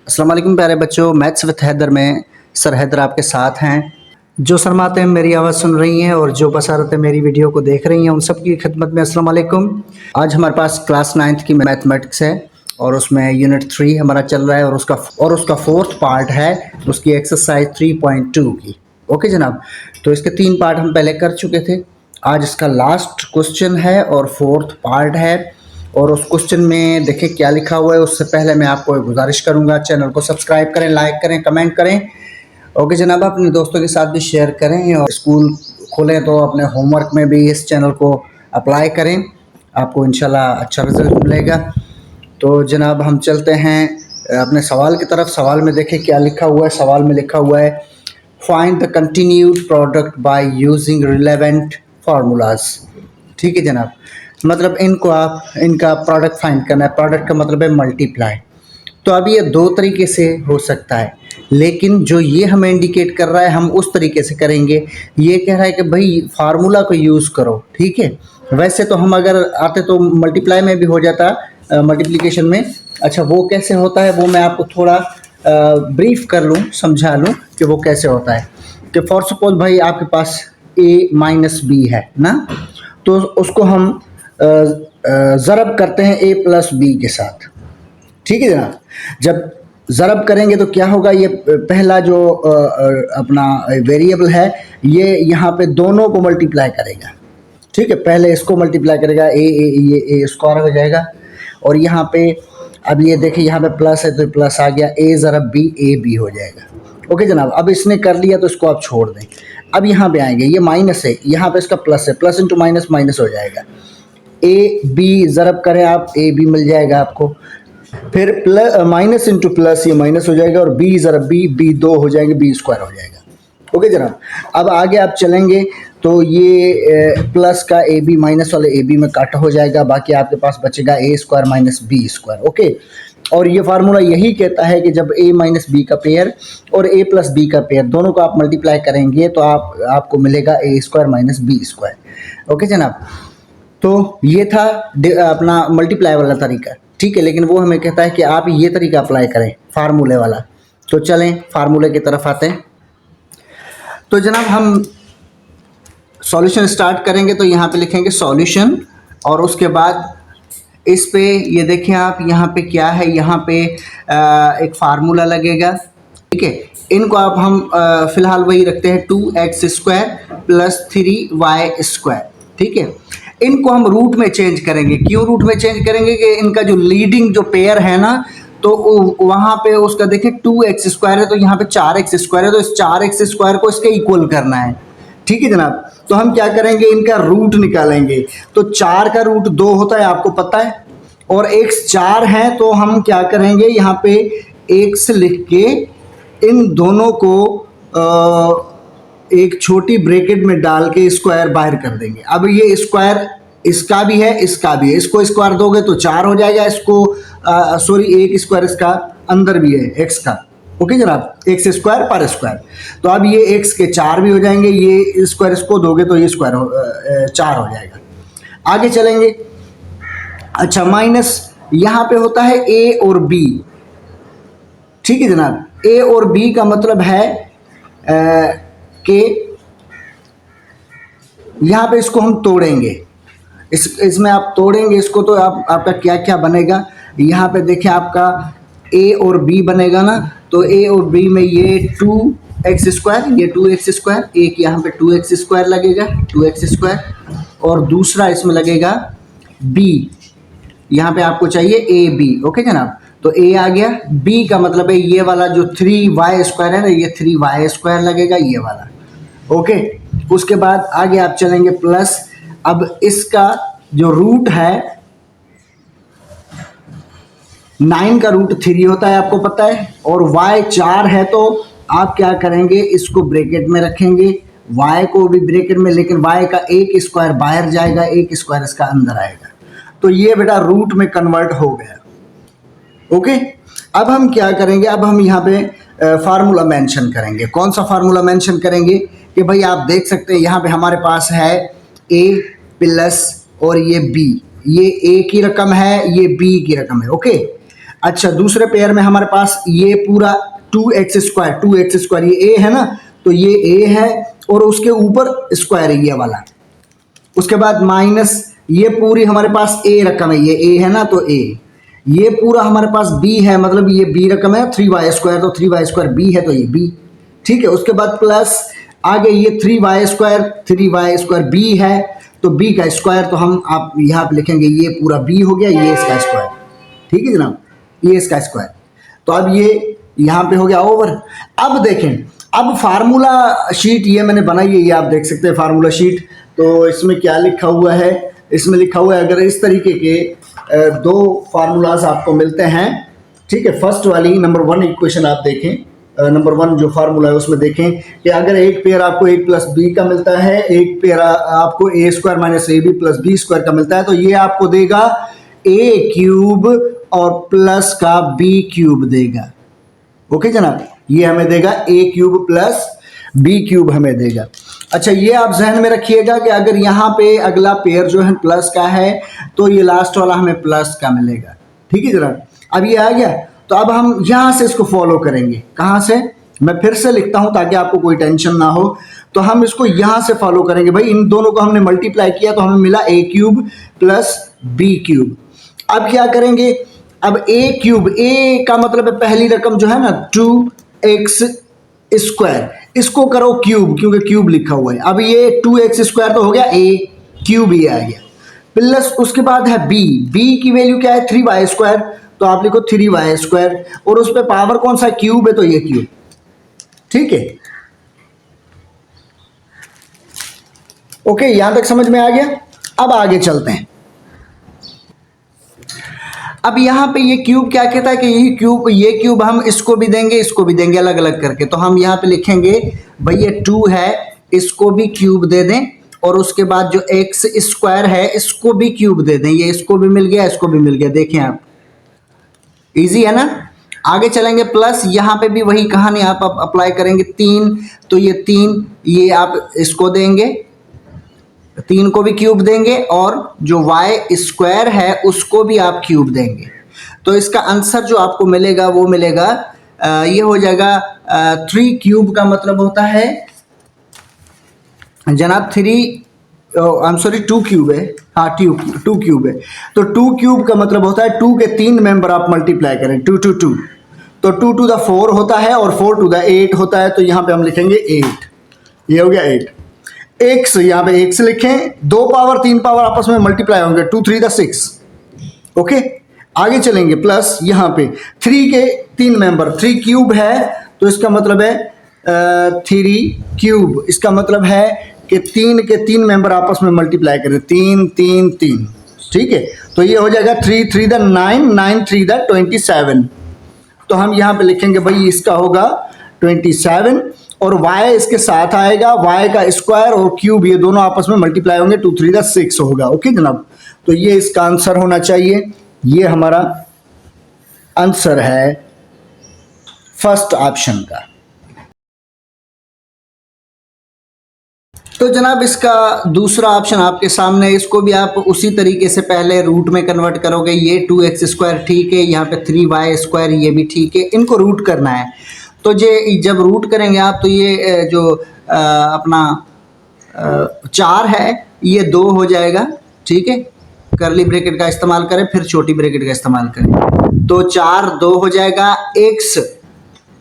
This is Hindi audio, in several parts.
अस्सलाम वालेकुम प्यारे बच्चों, मैथ्स विद हैदर में सर हैदर आपके साथ हैं। जो शर्माते हैं मेरी आवाज़ सुन रही हैं और जो बसारतें मेरी वीडियो को देख रही हैं उन सब की खिदमत में अस्सलाम वालेकुम। आज हमारे पास क्लास 9th की मैथमेटिक्स है और उसमें यूनिट 3 हमारा चल रहा है और उसका फोर्थ पार्ट है उसकी एक्सरसाइज 3.2 की। ओके जनाब, तो इसके 3 पार्ट हम पहले कर चुके थे। आज इसका लास्ट क्वेश्चन है और फोर्थ पार्ट है और उस क्वेश्चन में देखिए क्या लिखा हुआ है। उससे पहले मैं आपको एक गुजारिश करूंगा, चैनल को सब्सक्राइब करें, लाइक करें, कमेंट करें। ओके जनाब, अपने दोस्तों के साथ भी शेयर करें और स्कूल खोलें तो अपने होमवर्क में भी इस चैनल को अप्लाई करें, आपको इंशाल्लाह अच्छा रिजल्ट मिलेगा। तो जनाब हम चलते हैं अपने सवाल की तरफ। सवाल में देखें क्या लिखा हुआ है। सवाल में लिखा हुआ है find the continued product by using relevant formulas. ठीक है जनाब, मतलब इनका प्रोडक्ट फाइंड करना है। प्रोडक्ट का मतलब है मल्टीप्लाई। तो अब ये दो तरीके से हो सकता है, लेकिन जो ये हमें इंडिकेट कर रहा है हम उस तरीके से करेंगे। ये कह रहा है कि भाई फार्मूला को यूज़ करो। ठीक है, वैसे तो हम अगर आते तो मल्टीप्लाई में भी हो जाता, मल्टीप्लिकेशन में। अच्छा, वो कैसे होता है वो मैं आपको थोड़ा ब्रीफ कर लूँ, समझा लूँ कि वो कैसे होता है। कि फॉर सपोज भाई आपके पास a माइनस बी है ना, तो उसको हम ज़रब करते हैं a प्लस बी के साथ। ठीक है जनाब, जब ज़रब करेंगे तो क्या होगा, ये पहला जो अपना वेरिएबल है ये यहाँ पे दोनों को मल्टीप्लाई करेगा। ठीक है, पहले इसको मल्टीप्लाई करेगा, ये ए स्क्वायर हो जाएगा। और यहाँ पे अब ये देखिए यहाँ पे प्लस है तो प्लस आ गया, a ज़रब बी ए बी हो जाएगा। ओके जनाब, अब इसने कर लिया तो इसको आप छोड़ दें। अब यहाँ पे आएंगे, ये माइनस है, यहाँ पे इसका प्लस है, प्लस इंटू माइनस माइनस हो जाएगा। ए बी ज़रब करें आप, ए बी मिल जाएगा आपको। फिर प्लस माइनस इंटू प्लस, ये माइनस हो जाएगा और बी ज़रब बी, बी दो हो जाएंगे, बी स्क्वायर हो जाएगा। ओके जनाब, अब आगे आप चलेंगे तो ये प्लस का ए बी माइनस वाले ए बी में कट हो जाएगा, बाकी आपके पास बचेगा A square minus B square. Okay, और ये फार्मूला यही कहता है कि जब a माइनस बी का पेयर और a प्लस बी का पेयर दोनों को आप मल्टीप्लाई करेंगे तो आपको मिलेगा a square minus B square. Okay जनाब, तो ये था अपना मल्टीप्लाई वाला तरीका। ठीक है, लेकिन वो हमें कहता है कि आप ये तरीका अप्लाई करें फार्मूले वाला। तो चलें फार्मूले की तरफ आते हैं। तो जनाब हम सॉल्यूशन स्टार्ट करेंगे तो यहाँ पे लिखेंगे सॉल्यूशन और उसके बाद इस पे ये देखें आप, यहाँ पे क्या है, यहाँ पे एक फार्मूला लगेगा। ठीक है, इनको आप हम फिलहाल वही रखते हैं 2x square plus 3y square. ठीक है, इनको हम रूट में चेंज करेंगे। क्यों रूट में चेंज करेंगे कि इनका जो लीडिंग जो पेयर है ना, तो वहाँ पे उसका देखें 2x स्क्वायर है तो यहाँ पे 4x स्क्वायर है, तो इस 4x स्क्वायर को इसके इक्वल करना है। ठीक है जनाब, तो हम क्या करेंगे, इनका रूट निकालेंगे। तो 4 का रूट 2 होता है, आपको पता है, और x 4 है तो हम क्या करेंगे, यहाँ पे x लिख के इन दोनों को एक छोटी ब्रैकेट में डाल के स्क्वायर बाहर कर देंगे। अब ये स्क्वायर इसका भी है, इसका भी है, इसको स्क्वायर दोगे तो 4 हो जाएगा, इसको सॉरी एक स्क्वायर इसका अंदर भी है x का। ओके जनाब, एक्स स्क्वायर पर स्क्वायर, तो अब ये x के 4 भी हो जाएंगे, ये स्क्वायर इसको दोगे तो ये स्क्वायर 4 हो जाएगा। आगे चलेंगे। अच्छा, माइनस यहाँ पे होता है a और b। ठीक है जनाब, a और b का मतलब है कि यहाँ पे इसको हम तोड़ेंगे, इसमें आप तोड़ेंगे इसको तो आपका क्या क्या बनेगा। यहाँ पे देखिए आपका a और b बनेगा ना, तो a और b में ये 2x स्क्वायर, ये 2x स्क्वायर, एक यहाँ पे 2x स्क्वायर लगेगा, 2x स्क्वायर, और दूसरा इसमें लगेगा b, यहाँ पे आपको चाहिए a b। ओके जनाब, तो a आ गया, b का मतलब है ये वाला जो 3y स्क्वायर है ना, ये 3y स्क्वायर लगेगा, ये वाला। ओके, उसके बाद आगे आप चलेंगे प्लस। अब इसका जो रूट है 9 का रूट 3 होता है, आपको पता है, और y 4 है तो आप क्या करेंगे, इसको ब्रैकेट में रखेंगे, y को भी ब्रैकेट में, लेकिन y का एक स्क्वायर बाहर जाएगा, एक स्क्वायर इसका अंदर आएगा, तो ये बेटा रूट में कन्वर्ट हो गया। ओके, अब हम क्या करेंगे, अब हम यहाँ पे फार्मूला मेंशन करेंगे। कौन सा फार्मूला मेंशन करेंगे कि भाई आप देख सकते हैं यहाँ पे हमारे पास है a प्लस और ये b, ये a की रकम है, ये b की रकम है। ओके, अच्छा, दूसरे पेयर में हमारे पास ये पूरा 2x² ये a है ना, तो ये a है और उसके ऊपर स्क्वायर है ये वाला। उसके बाद माइनस ये पूरी हमारे पास a रकम है, ये a है ना तो a, ये पूरा हमारे पास b है, मतलब ये b रकम है 3y² तो 3y² b है तो ये b, ठीक है। उसके बाद प्लस आगे ये 3y² b है तो b का स्क्वायर, तो हम आप यहाँ पे लिखेंगे ये पूरा b हो गया, ये इसका स्क्वायर, ठीक है जनाब, ये इसका स्क्वायर। तो अब ये यहाँ पे हो गया ओवर। अब देखें, अब फार्मूला शीट ये मैंने बनाई है, ये आप देख सकते हैं फार्मूला शीट। तो इसमें क्या लिखा हुआ है, इसमें लिखा हुआ है अगर इस तरीके के दो फार्मूलाज आपको मिलते हैं, ठीक है। फर्स्ट वाली नंबर 1 इक्वेशन आप देखें, नंबर 1 जो फार्मूला है उसमें देखें कि अगर एक पेयर आपको a + b का मिलता है, एक पेयर आपको a² - ab + b² का मिलता है, तो ये आपको देगा a³ और प्लस का b³ देगा। ओके जनाब, ये हमें देगा a³ + b³ हमें देगा। अच्छा, ये आप जहन में रखिएगा कि अगर यहाँ पे अगला पेयर जो है प्लस का है तो ये लास्ट वाला हमें प्लस का मिलेगा, ठीक है जनाब। अब ये आ गया, तो अब हम यहाँ से इसको फॉलो करेंगे। कहाँ से, मैं फिर से लिखता हूँ ताकि आपको कोई टेंशन ना हो। तो हम इसको यहाँ से फॉलो करेंगे। भाई इन दोनों को हमने मल्टीप्लाई किया तो हमें मिला a³ + b³। अब क्या करेंगे, अब a³ a का मतलब है पहली रकम जो है ना 2x², इसको करो क्यूब, क्योंकि क्यूब लिखा हुआ है। अब ये 2x² तो हो गया a³ ये आ गया, प्लस उसके बाद है b की वैल्यू क्या है 3y², तो आप लिखो 3y², और उस पर पावर कौन सा क्यूब है तो ये क्यूब, ठीक है। ओके, यहां तक समझ में आ गया। अब आगे चलते हैं। अब यहाँ पे ये क्यूब क्या कहता है कि ये क्यूब हम इसको भी देंगे, इसको भी देंगे अलग अलग करके। तो हम यहाँ पे लिखेंगे भाई ये 2 है, इसको भी क्यूब दे दें, और उसके बाद जो x² है इसको भी क्यूब दे दें। ये इसको भी मिल गया, इसको भी मिल गया, देखें आप, इजी है ना। आगे चलेंगे, प्लस यहाँ पे भी वही कहानी आप अप्लाई करेंगे। 3, तो ये 3 ये आप इसको देंगे, 3 को भी क्यूब देंगे, और जो y² है उसको भी आप क्यूब देंगे। तो इसका आंसर जो आपको मिलेगा वो मिलेगा ये हो जाएगा 3³ का मतलब होता है जनाब 2³ है, हाँ 2³ है। तो 2³ का मतलब होता है 2 के 3 मेंबर आप मल्टीप्लाई करें, 2 2 2, तो 2 to the 4 होता है और 4 to the 8 होता है। तो यहाँ पे हम लिखेंगे 8, ये हो गया 8। x यहाँ पे x लिखें, 2 पावर 3 पावर आपस में मल्टीप्लाई होंगे, 2 3 the 6। ओके, आगे चलेंगे, प्लस यहाँ पे 3 के 3 मेंबर, 3³ है तो इसका मतलब है 3³, इसका मतलब है कि 3 के 3 मेंबर आपस में मल्टीप्लाई करें, 3 3 3, ठीक है। तो ये हो जाएगा 3 3 the 9, 9 3 the 27। तो हम यहाँ पे लिखेंगे भाई इसका होगा 27, और y इसके साथ आएगा, y का स्क्वायर और क्यूब ये दोनों आपस में मल्टीप्लाई होंगे, 2 3 the 6 होगा। ओके जनाब, तो ये इसका आंसर होना चाहिए, ये हमारा आंसर है फर्स्ट ऑप्शन का। तो जनाब इसका दूसरा ऑप्शन आपके सामने, इसको भी आप उसी तरीके से पहले रूट में कन्वर्ट करोगे। ये 2x² ठीक है, यहाँ पे 3y² ये भी ठीक है, इनको रूट करना है। तो ये जब रूट करेंगे आप तो ये जो अपना 4 है ये 2 हो जाएगा, ठीक है। कर्ली ब्रैकेट का इस्तेमाल करें, फिर छोटी ब्रैकेट का इस्तेमाल करें, तो 4 2 हो जाएगा। x,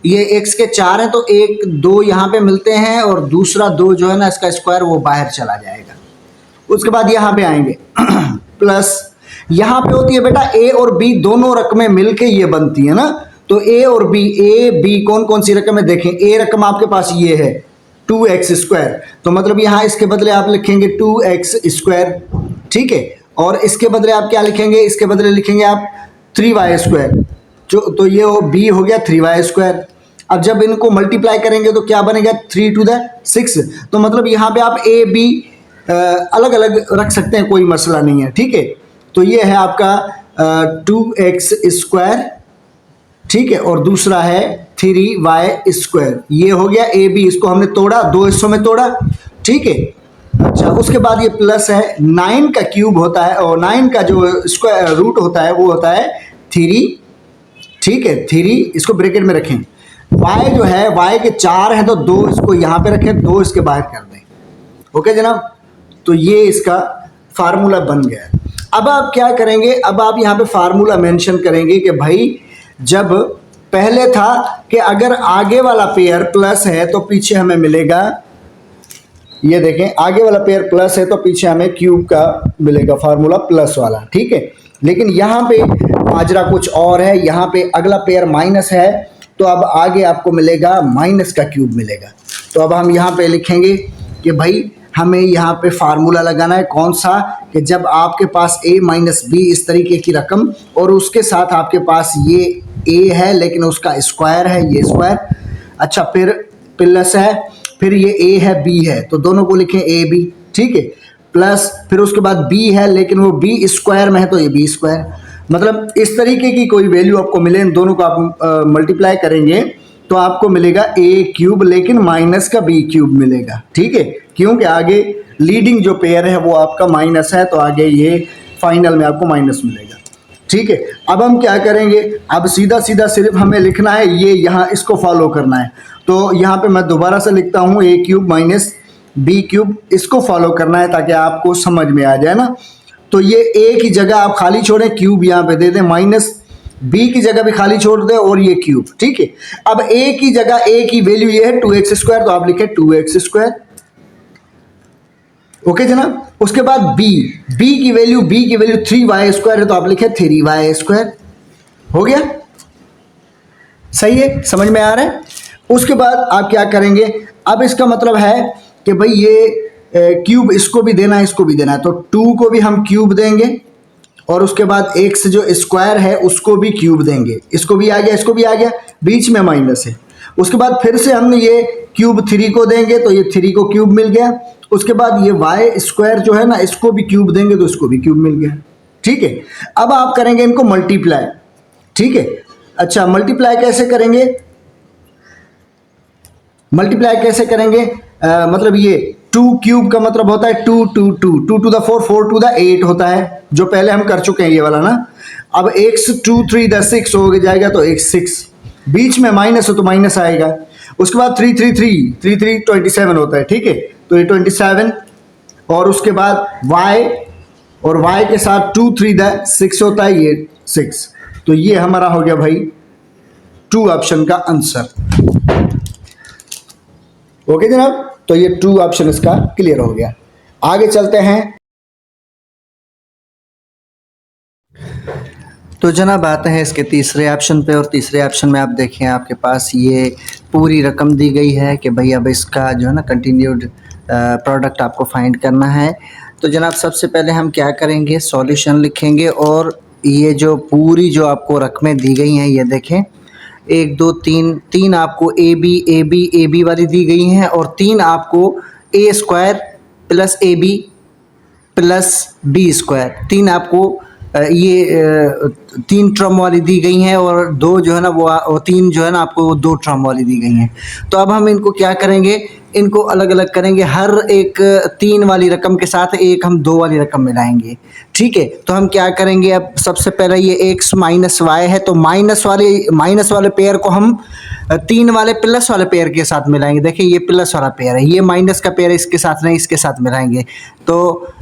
ये x के 4 हैं तो 1 2 यहाँ पे मिलते हैं, और दूसरा 2 जो है ना इसका स्क्वायर वो बाहर चला जाएगा। उसके बाद यहाँ पे आएंगे प्लस, यहाँ पे होती है बेटा a और b दोनों रकमें मिलके ये बनती है ना। तो a और b, a b कौन कौन सी रकम है देखें। a रकम आपके पास ये है 2x², तो मतलब यहाँ इसके बदले आप लिखेंगे 2x², ठीक है। और इसके बदले आप क्या लिखेंगे, इसके बदले लिखेंगे आप 3y², जो तो ये b हो गया 3y²। अब जब इनको मल्टीप्लाई करेंगे तो क्या बनेगा 3 to the 6। तो मतलब यहाँ पे आप a b अलग अलग रख सकते हैं, कोई मसला नहीं है, ठीक है। तो ये है आपका 2x², ठीक है, और दूसरा है 3y², ये हो गया a b, इसको हमने तोड़ा, 2 हिस्सों में तोड़ा, ठीक है। अच्छा, उसके बाद ये प्लस है 9 का क्यूब होता है, और 9 का जो स्क्वायर रूट होता है वो होता है 3, ठीक है, 3 इसको ब्रैकेट में रखें। y जो है, y के 4 है तो 2 इसको यहाँ पे रखें, 2 इसके बाहर कर दें। ओके जनाब, तो ये इसका फार्मूला बन गया। अब आप क्या करेंगे, अब आप यहाँ पे फार्मूला मेंशन करेंगे कि भाई जब पहले था कि अगर आगे वाला पेयर प्लस है तो पीछे हमें मिलेगा, ये देखें आगे वाला पेयर प्लस है तो पीछे हमें क्यूब का मिलेगा फार्मूला प्लस वाला, ठीक है। लेकिन यहाँ पे माजरा कुछ और है, यहाँ पे अगला पेयर माइनस है तो अब आगे आपको मिलेगा माइनस का क्यूब मिलेगा। तो अब हम यहाँ पे लिखेंगे कि भाई हमें यहाँ पे फार्मूला लगाना है कौन सा, कि जब आपके पास a माइनस बी इस तरीके की रकम और उसके साथ आपके पास ये a है लेकिन उसका स्क्वायर है, ये स्क्वायर, अच्छा फिर प्लस है, फिर ये a है b है तो दोनों को लिखें a b, ठीक है, प्लस फिर उसके बाद b है लेकिन वो b स्क्वायर में है तो ये b स्क्वायर। मतलब इस तरीके की कोई वैल्यू आपको मिले, इन दोनों को आप मल्टीप्लाई करेंगे तो आपको मिलेगा a क्यूब लेकिन माइनस का b क्यूब मिलेगा, ठीक है, क्योंकि आगे लीडिंग जो पेयर है वो आपका माइनस है तो आगे ये फाइनल में आपको माइनस मिलेगा, ठीक है। अब हम क्या करेंगे, अब सीधा सीधा सिर्फ हमें लिखना है ये, यहाँ इसको फॉलो करना है। तो यहाँ पे मैं दोबारा से लिखता हूँ a cube minus b cube, इसको फॉलो करना है ताकि आपको समझ में आ जाए ना। तो ये a की जगह आप खाली छोड़ें, क्यूब यहाँ पे दे दें, माइनस b की जगह भी खाली छोड़ दें और ये क्यूब, ठीक है। अब a की जगह a की वैल्यू ये है 2x स्क्वायर तो आप लिखें 2x स्क्वायर, ओके जनाब। उसके बाद b की वैल्यू 3y स्क्वायर है तो आप लिखें 3y स्क्वायर, हो गया, सही है, समझ में आ रहा है। उसके बाद आप क्या करेंगे, अब इसका मतलब है कि भाई ये क्यूब इसको भी देना है इसको भी देना है तो 2 को भी हम क्यूब देंगे और उसके बाद x जो स्क्वायर है उसको भी क्यूब देंगे, इसको भी आ गया इसको भी आ गया, बीच में माइनस है। उसके बाद फिर से हमने ये क्यूब 3 को देंगे तो ये 3 को क्यूब मिल गया। उसके बाद ये y स्क्वायर जो है ना इसको भी क्यूब देंगे तो इसको भी क्यूब मिल गया, ठीक है। अब आप करेंगे इनको मल्टीप्लाई, ठीक है। अच्छा मल्टीप्लाई कैसे करेंगे, मल्टीप्लाई कैसे करेंगे, मतलब ये 2 क्यूब का मतलब होता है 2 2 2 2 टू द 4 4 टू द 8 होता है, जो पहले हम कर चुके हैं ये वाला ना। अब x 2 3 द 6 हो जाएगा तो x 6, बीच में माइनस हो तो माइनस आएगा। उसके बाद 3 3 3 3 3 27 होता है, ठीक है, तो ये 27 और उसके बाद y और y के साथ 2 3 द 6 होता है, ये 6, तो ये हमारा हो गया भाई 2 ऑप्शन का आंसर, ओके जनाब। तो ये 2 ऑप्शन इसका क्लियर हो गया। आगे चलते हैं। तो जनाब आते हैं इसके तीसरे ऑप्शन पे और तीसरे ऑप्शन में आप देखें आपके पास ये पूरी रकम दी गई है कि भाई अब इसका जो है ना कंटिन्यूड प्रोडक्ट आपको फाइंड करना है। तो जनाब सबसे पहले हम क्या करेंगे, सॉल्यूशन लिखेंगे और ये जो पूरी जो आपको रकमें दी गई हैं ये देखें 1 2 3 आपको ए बी वाली दी गई हैं और 3 आपको A square plus A B plus B square, 3 आपको ये 3 टर्म वाली दी गई हैं और 2 जो है ना वो 3 जो है ना आपको वो 2 टर्म वाली दी गई हैं। तो अब हम इनको क्या करेंगे, इनको अलग अलग करेंगे, हर एक 3 वाली रकम के साथ एक हम 2 वाली रकम मिलाएंगे, ठीक है। तो हम क्या करेंगे, अब सबसे पहले ये x माइनस वाई है तो माइनस वाले पेयर को हम 3 वाले प्लस वाले पेयर के साथ मिलाएंगे। देखिए ये प्लस वाला पेयर है, ये माइनस का पेयर है, इसके साथ नहीं इसके साथ मिलाएंगे तो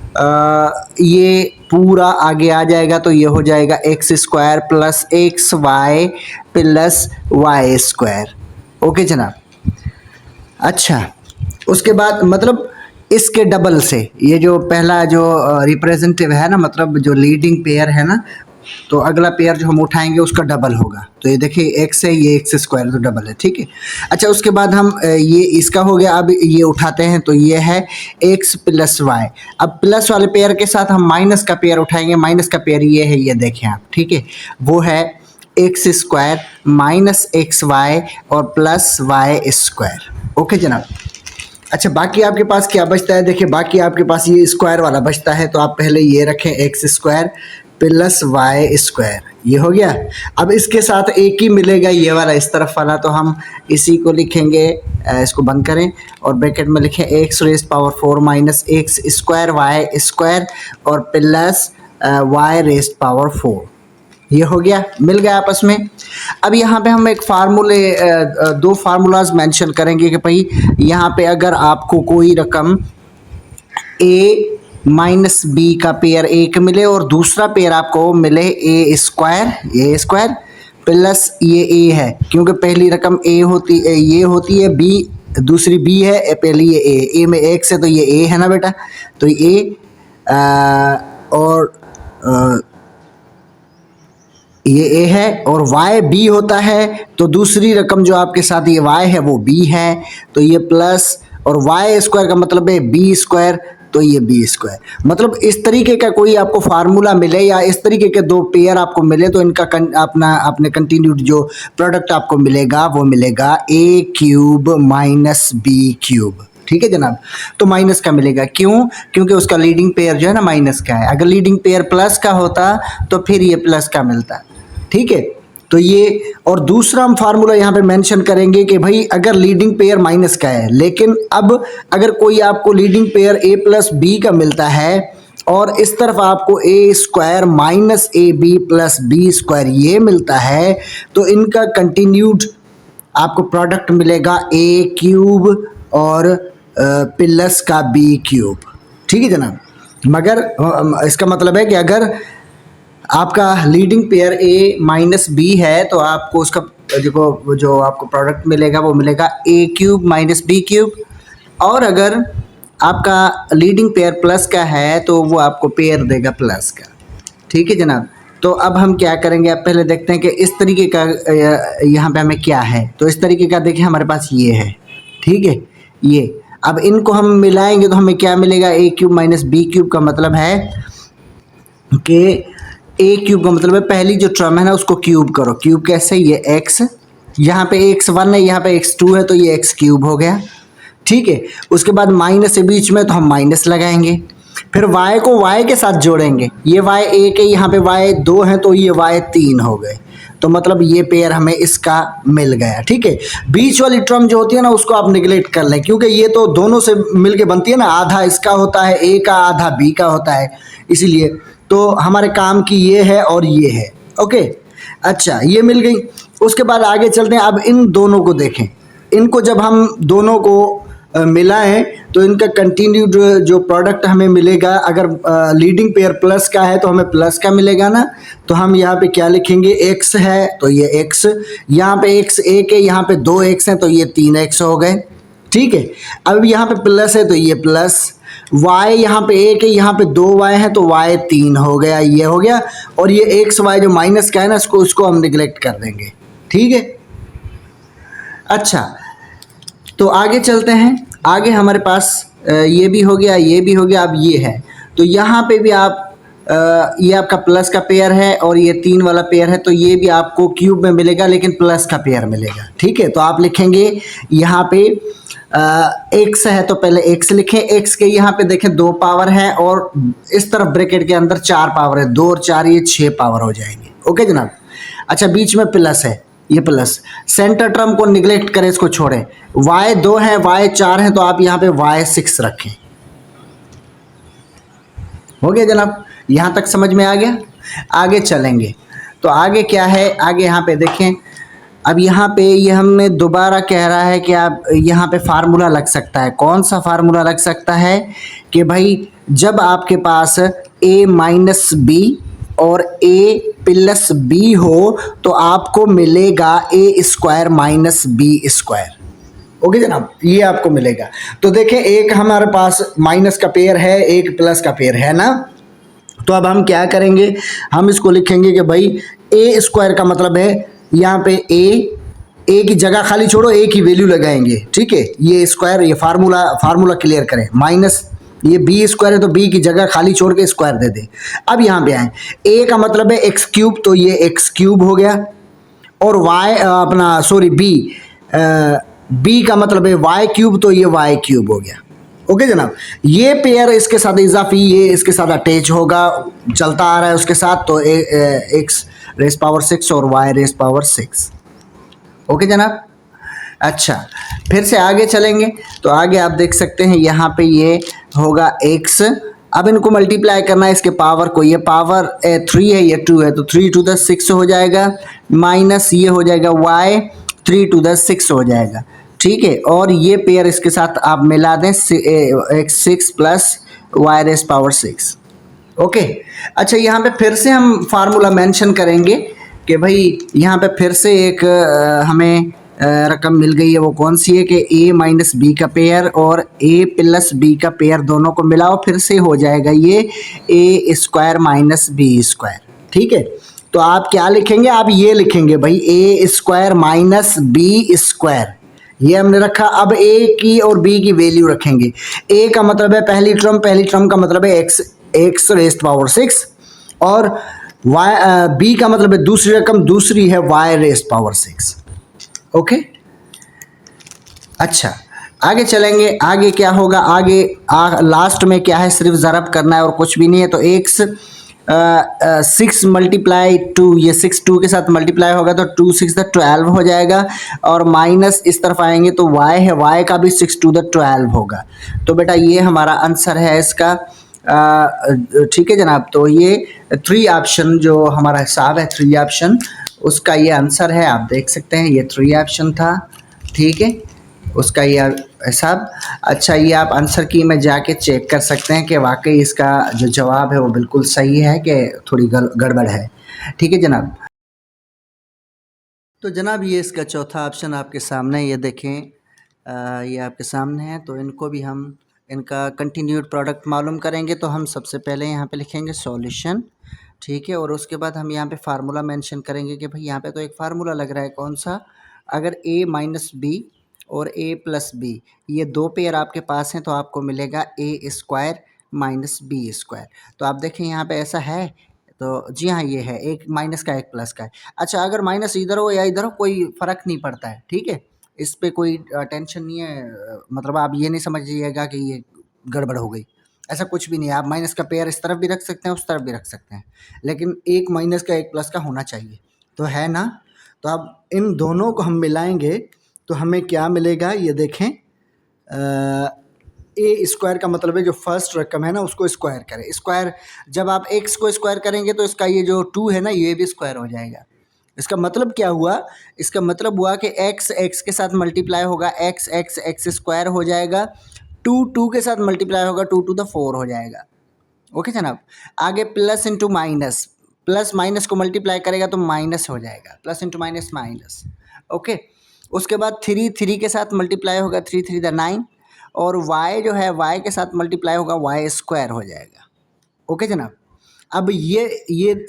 ये पूरा आगे आ जाएगा। तो ये हो जाएगा x square plus x y plus y square, okay जनाब। अच्छा उसके बाद मतलब इसके डबल से ये जो पहला जो रिप्रेजेंटेटिव है ना, मतलब जो लीडिंग पेयर है ना, तो अगला पेयर जो हम उठाएंगे उसका डबल होगा। तो ये देखिए x है, ये एक्स स्क्वायर तो डबल है, ठीक है। अच्छा उसके बाद हम ये इसका हो गया, अब ये उठाते हैं तो ये है x प्लस वाई। अब प्लस वाले पेयर के साथ हम माइनस का पेयर उठाएंगे, माइनस का पेयर ये है, ये देखें आप, ठीक है, वो है x square minus x y और प्लस वाई स्क्वायर, ओके जनाब। अच्छा बाकी आपके पास क्या बचता है, देखिए बाकी आपके पास ये स्क्वायर वाला बचता है तो आप पहले ये रखें x square plus y square, ये हो गया। अब इसके साथ एक ही मिलेगा ये वाला इस तरफ वाला, तो हम इसी को लिखेंगे, इसको बंद करें और ब्रैकेट में लिखें x raise power 4 minus x square y square और प्लस वाई रेज़ पावर 4, ये हो गया, मिल गया आपस में। अब यहाँ पे हम एक दो फार्मूलाज मेंशन करेंगे कि भाई यहाँ पे अगर आपको कोई रकम ए माइनस बी का पेयर एक मिले और दूसरा पेयर आपको मिले ए स्क्वायर प्लस ये ए है, क्योंकि पहली रकम ये होती है, बी दूसरी बी है, पहली ये ए में एक से, तो ये ए है ना बेटा, तो ये और ये ए है और y b होता है, तो दूसरी रकम जो आपके साथ ये y है वो b है, तो ये प्लस और y स्क्वायर का मतलब है b स्क्वायर, तो ये b स्क्वायर। मतलब इस तरीके का कोई आपको फार्मूला मिले या इस तरीके के दो पेयर आपको मिले तो इनका अपने कंटिन्यूड जो प्रोडक्ट आपको मिलेगा वो मिलेगा a cube minus b cube. ठीक है जनाब, तो माइनस का मिलेगा, क्यों? क्योंकि उसका लीडिंग पेयर जो है ना माइनस का है। अगर लीडिंग पेयर प्लस का होता तो फिर ये प्लस का मिलता। ठीक है, तो ये और दूसरा हम फार्मूला यहाँ पे मेंशन करेंगे कि भाई अगर लीडिंग पेयर माइनस का है, लेकिन अब अगर कोई आपको leading pair a plus B का मिलता है और इस तरफ आपको A square minus A B plus B square ये मिलता है, तो इनका कंटिन्यूड आपको प्रोडक्ट मिलेगा ए क्यूब और प्लस का बी क्यूब। ठीक है जनाब, मगर इसका मतलब है कि अगर आपका leading pair a minus b है तो आपको उसका देखो जो आपको प्रोडक्ट मिलेगा वो मिलेगा A cube minus b cube, और अगर आपका लीडिंग पेयर प्लस का है तो वो आपको पेयर देगा प्लस का। ठीक है जनाब, तो अब हम क्या करेंगे, अब पहले देखते हैं कि इस तरीके का यहाँ पे हमें क्या है। तो इस तरीके का देखिए हमारे पास ये है। ठीक है, ये अब इनको हम मिलाएंगे तो हमें क्या मिलेगा, A cube minus b cube का मतलब है कि ए क्यूब का मतलब है पहली जो टर्म है ना उसको क्यूब करो। क्यूब कैसे, ये एक्स, यहाँ पे एक्स वन है, यहाँ पे एक्स टू है, तो ये एक्स क्यूब हो गया। ठीक है, उसके बाद माइनस के बीच में तो हम माइनस लगाएंगे, फिर y को y के साथ जोड़ेंगे, ये y एक है, यहाँ पे y दो है, तो ये y तीन हो गए, तो मतलब ये पेयर हमें इसका मिल गया। ठीक है, बीच वाली टर्म जो होती है ना उसको आप निगलेक्ट कर लें, क्योंकि ये तो दोनों से मिलके बनती है ना, आधा इसका होता है ए का, आधा बी का होता है, इसीलिए तो हमारे काम की ये है और ये है। ओके, अच्छा ये मिल गई। उसके बाद आगे चलते हैं, अब इन दोनों को देखें, इनको जब हम दोनों को मिलाएं तो इनका कंटिन्यूड जो प्रोडक्ट हमें मिलेगा, अगर लीडिंग पेयर प्लस का है तो हमें प्लस का मिलेगा ना, तो हम यहाँ पे क्या लिखेंगे, x है तो ये x, यहाँ पे x एक है, यहाँ पे दो x हैं तो ये तीन x हो गए। ठीक है, अब यहाँ पे प्लस है तो ये प्लस, y यहाँ पे एक है, यहाँ पे दो y है तो y तीन हो गया, ये हो गया, और ये x y जो माइनस का है ना उसको हम निगलेक्ट कर देंगे। ठीक है, अच्छा तो आगे चलते हैं। आगे हमारे पास ये भी हो गया, ये भी हो गया, अब ये है, तो यहाँ पे भी आप ये आपका प्लस का पेयर है और ये तीन वाला पेयर है, तो ये भी आपको क्यूब में मिलेगा लेकिन प्लस का पेयर मिलेगा। ठीक है, तो आप लिखेंगे यहाँ पे x है तो पहले x लिखें, x के यहाँ पे देखें दो पावर है और इस तरफ ब्रैकेट के अंदर चार पावर है, दो और चार ये छः पावर हो जाएंगे। ओके जनाब, अच्छा बीच में प्लस है, ये प्लस, सेंटर टर्म को निगलेक्ट करें, इसको छोड़ें, y दो है y चार है तो आप यहाँ पे y सिक्स रखें। हो गया जनाब, यहाँ तक समझ में आ गया। आगे चलेंगे तो आगे क्या है, आगे यहाँ पे देखें, अब यहाँ पे ये हमें दोबारा कह रहा है कि आप यहाँ पे फार्मूला लग सकता है। कौन सा फार्मूला लग सकता है कि भाई जब आपके पास a माइनस बी और a प्लस बी हो तो आपको मिलेगा a square minus B square. Okay जनाब, ये आपको मिलेगा। तो देखें एक हमारे पास माइनस का पेयर है, एक प्लस का पेयर है ना, तो अब हम क्या करेंगे, हम इसको लिखेंगे कि भाई a स्क्वायर का मतलब है यहाँ पे a की जगह खाली छोड़ो, a की वैल्यू लगाएंगे। ठीक है, ये स्क्वायर, ये फार्मूला क्लियर करें, माइनस ये बी स्क्वायर है तो बी की जगह खाली छोड़ के स्क्वायर दे दें। अब यहाँ पे आए, a का मतलब है एक्स क्यूब, तो ये एक्स क्यूब हो गया, और b का मतलब है y क्यूब, तो ये y क्यूब हो गया। ओके जनाब, ये पेयर इसके साथ इजाफी, ये इसके साथ अटैच होगा, चलता आ रहा है उसके साथ, तो x रेस पावर 6 और y रेस पावर 6। ओके जनाब, अच्छा फिर से आगे चलेंगे तो आगे आप देख सकते हैं यहाँ पे ये होगा x अब इनको मल्टीप्लाई करना है इसके पावर को, ये पावर 3 है, ये 2 है, तो 3 टू द 6 हो जाएगा, माइनस ये हो जाएगा y 3 टू द 6 हो जाएगा। ठीक है, और ये पेयर इसके साथ आप मिला दें, x 6 plus y raise power 6। Okay, अच्छा यहाँ पे फिर से हम फार्मूला मेंशन करेंगे कि भाई यहाँ पे फिर से एक हमें रकम मिल गई है, वो कौन सी है कि a माइनस बी का पेयर और a प्लस बी का पेयर दोनों को मिलाओ, फिर से हो जाएगा ये a square minus B square. ठीक है, तो आप क्या लिखेंगे, आप ये लिखेंगे भाई a square minus B square, ये हमने रखा। अब a की और b की वैल्यू रखेंगे। a का मतलब है पहली टर्म का मतलब है x रेस्ट पावर 6, और b का मतलब है दूसरी रकम, दूसरी है y रेस्ट पावर 6। ओके, अच्छा आगे चलेंगे, आगे क्या होगा, आगे लास्ट में क्या है, सिर्फ ज़रब करना है और कुछ भी नहीं है। तो x 6 मल्टीप्लाई 2, ये 6 2 के साथ मल्टीप्लाई होगा तो 2 6 द 12 हो जाएगा, और माइनस इस तरफ आएंगे तो y है, y का भी 6 2 द 12 होगा। तो बेटा ये हमारा आंसर है इसका। ठीक है जनाब, तो ये 3 ऑप्शन जो हमारा हिसाब है, 3 ऑप्शन, उसका ये आंसर है। आप देख सकते हैं ये 3 ऑप्शन था। ठीक है, उसका ये हिसाब। अच्छा, ये आप आंसर की में जाके चेक कर सकते हैं कि वाकई इसका जो जवाब है वो बिल्कुल सही है कि थोड़ी गड़बड़ है। ठीक है जनाब, तो जनाब ये इसका चौथा ऑप्शन आपके सामने, ये देखें, ये आपके सामने है। तो इनको भी हम इनका कंटिन्यूड प्रोडक्ट मालूम करेंगे। तो हम सबसे पहले यहाँ पे लिखेंगे सॉल्यूशन। ठीक है, और उसके बाद हम यहाँ पे फार्मूला मेंशन करेंगे कि भाई यहाँ पे तो एक फार्मूला लग रहा है, कौन सा, अगर a माइनस बी और a प्लस बी ये दो पेयर आपके पास हैं तो आपको मिलेगा a square minus B square. तो आप देखें यहाँ पे ऐसा है, तो जी हाँ ये है, एक माइनस का एक प्लस का है। अच्छा, अगर माइनस इधर हो या इधर हो कोई फ़र्क नहीं पड़ता है। ठीक है, इस पे कोई टेंशन नहीं है, मतलब आप ये नहीं समझिएगा कि ये गड़बड़ हो गई, ऐसा कुछ भी नहीं है। आप माइनस का पेयर इस तरफ भी रख सकते हैं, उस तरफ भी रख सकते हैं, लेकिन एक माइनस का एक प्लस का होना चाहिए, तो है ना। तो अब इन दोनों को हम मिलाएंगे तो हमें क्या मिलेगा, ये देखें, ए स्क्वायर का मतलब है जो फर्स्ट रकम है ना उसको स्क्वायर करें। स्क्वायर जब आप एक्स को स्क्वायर करेंगे तो इसका ये जो 2 है ना ये भी स्क्वायर हो जाएगा। इसका मतलब क्या हुआ, इसका मतलब हुआ कि एक्स एक्स के साथ मल्टीप्लाई होगा, एक्स एक्स एक्स स्क्वायर हो जाएगा, 2 2 के साथ मल्टीप्लाई होगा, 2 टू द 4 हो जाएगा। ओके जनाब, आगे plus into minus, plus minus को मल्टीप्लाई करेगा तो माइनस हो जाएगा, plus into minus minus. Okay, उसके बाद 3 3 के साथ मल्टीप्लाई होगा, 3 3 द 9, और y जो है y के साथ मल्टीप्लाई होगा, y स्क्वायर हो जाएगा। ओके जनाब, अब ये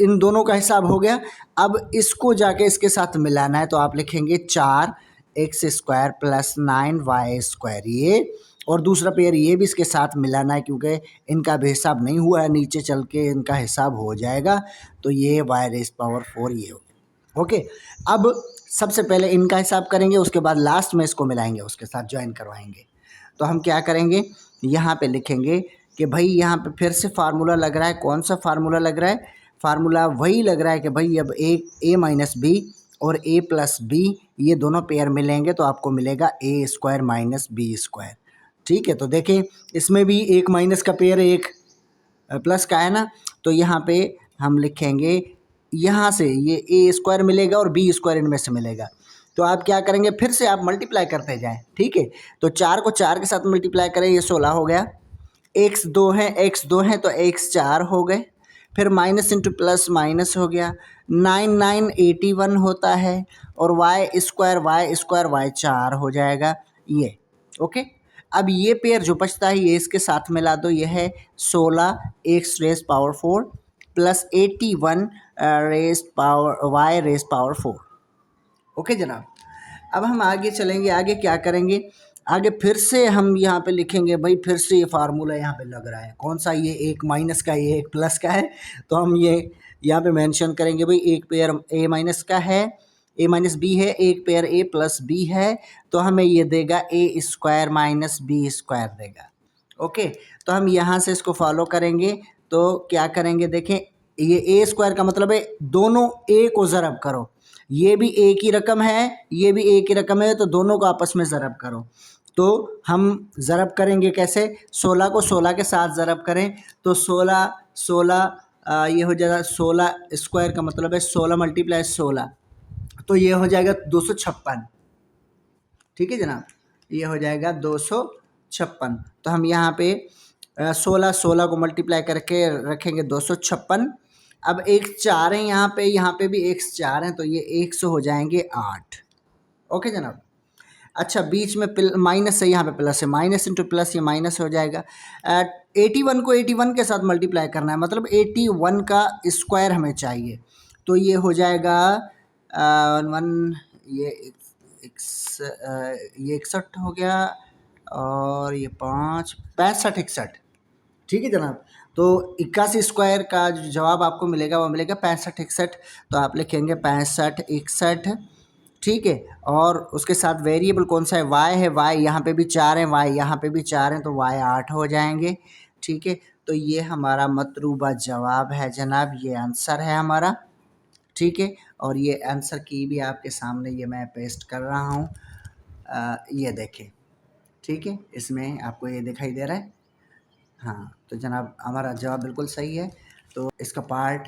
इन दोनों का हिसाब हो गया। अब इसको जाके इसके साथ मिलाना है तो आप लिखेंगे 4 x square plus 9 y square, ये और दूसरा पेयर ये भी इसके साथ मिलाना है क्योंकि इनका भी हिसाब नहीं हुआ है, नीचे चल के इनका हिसाब हो जाएगा। तो ये वाई रेस पावर 4 ये हो गया। ओके, अब सबसे पहले इनका हिसाब करेंगे, उसके बाद लास्ट में इसको मिलाएंगे, उसके साथ ज्वाइन करवाएंगे। तो हम क्या करेंगे, यहाँ पे लिखेंगे कि भाई यहाँ पे फिर से फार्मूला लग रहा है। कौन सा फार्मूला लग रहा है, फार्मूला वही लग रहा है कि भाई अब ए माइनस बी और a प्लस बी ये दोनों पेयर मिलेंगे तो आपको मिलेगा a square minus B square. ठीक है, तो देखें इसमें भी एक माइनस का पेयर एक प्लस का है ना, तो यहाँ पे हम लिखेंगे, यहाँ से ये a स्क्वायर मिलेगा और b स्क्वायर इनमें से मिलेगा। तो आप क्या करेंगे, फिर से आप मल्टीप्लाई करते जाएं। ठीक है, तो 4 को 4 के साथ मल्टीप्लाई करें, ये 16 हो गया, x 2 है तो x 4 हो गए, फिर माइनस इंटू प्लस माइनस हो गया, 9 9 81 होता है, और y स्क्वायर y 4 हो जाएगा ये। ओके, अब ये पेयर जो बचता है ये इसके साथ मिला दो, ये है 16 x raise power 4 plus 81 raise power y raise power 4। Okay जनाब, अब हम आगे चलेंगे, आगे क्या करेंगे, आगे फिर से हम यहाँ पे लिखेंगे, भाई फिर से ये फार्मूला यहाँ पे लग रहा है, कौन सा, ये एक माइनस का ये एक प्लस का है। तो हम ये यहाँ पे मेंशन करेंगे, भाई एक पेयर a माइनस का है, a माइनस बी है, एक पेयर a प्लस बी है, तो हमें ये देगा a square minus B square देगा। ओके, तो हम यहाँ से इसको फॉलो करेंगे, तो क्या करेंगे, देखें ये a स्क्वायर का मतलब है दोनों a को ज़रब करो, ये भी एक ही रकम है, ये भी एक ही रकम है, तो दोनों को आपस में ज़रब करो। तो हम ज़रब करेंगे कैसे, 16 को 16 के साथ ज़रब करें तो 16 ये हो जाएगा 16 स्क्वायर का मतलब है 16 मल्टीप्लाई 16, तो ये हो जाएगा 256। ठीक है जनाब, ये हो जाएगा 256। तो हम यहाँ पे 16 को मल्टीप्लाई करके रखेंगे 256। अब एक 4 है यहाँ पे भी एक 4 हैं, तो ये 1 से हो जाएंगे 8। ओके जनाब। अच्छा, बीच में माइनस है, यहाँ पे प्लस है, माइनस इंटू प्लस ये माइनस हो जाएगा। 81 को 81 के साथ मल्टीप्लाई करना है, मतलब 81 का स्क्वायर हमें चाहिए, तो ये हो जाएगा वन, ये 61 हो गया और ये 5, 65 61। ठीक है जनाब। तो 81 स्क्वायर का जो जवाब आपको मिलेगा वो मिलेगा 65 61। तो आप लिखेंगे 65 61। ठीक है, और उसके साथ वेरिएबल कौन सा है, वाई है, वाई यहाँ पे भी 4 है, वाई यहाँ पे भी 4 हैं, तो वाई 8 हो जाएंगे। ठीक है, तो ये हमारा मतलूबा जवाब है जनाब, ये आंसर है हमारा। ठीक है, और ये आंसर की भी आपके सामने ये मैं पेस्ट कर रहा हूँ, ये देखें। ठीक है, इसमें आपको ये दिखाई दे रहा है। हाँ, तो जनाब हमारा जवाब बिल्कुल सही है। तो इसका पार्ट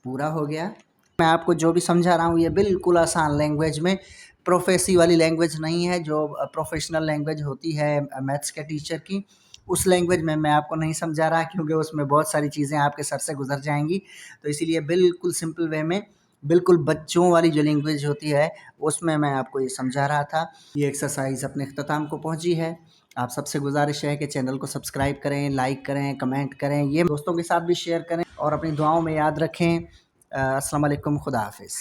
पूरा हो गया। मैं आपको जो भी समझा रहा हूँ ये बिल्कुल आसान लैंग्वेज में, प्रोफेसी वाली लैंग्वेज नहीं है जो प्रोफेशनल लैंग्वेज होती है मैथ्स के टीचर की, उस लैंग्वेज में मैं आपको नहीं समझा रहा, क्योंकि उसमें बहुत सारी चीज़ें आपके सर से गुजर जाएंगी। तो इसीलिए बिल्कुल सिंपल वे में, बिल्कुल बच्चों वाली जो लैंग्वेज होती है उसमें मैं आपको ये समझा रहा था। ये एक्सरसाइज अपने अख्ताम को पहुँची है। आप सबसे गुजारिश है कि चैनल को सब्सक्राइब करें, लाइक करें, कमेंट करें, ये दोस्तों के साथ भी शेयर करें और अपनी दुआओं में याद रखें। अस्सलाम वालेकुम, खुदा हाफिज़।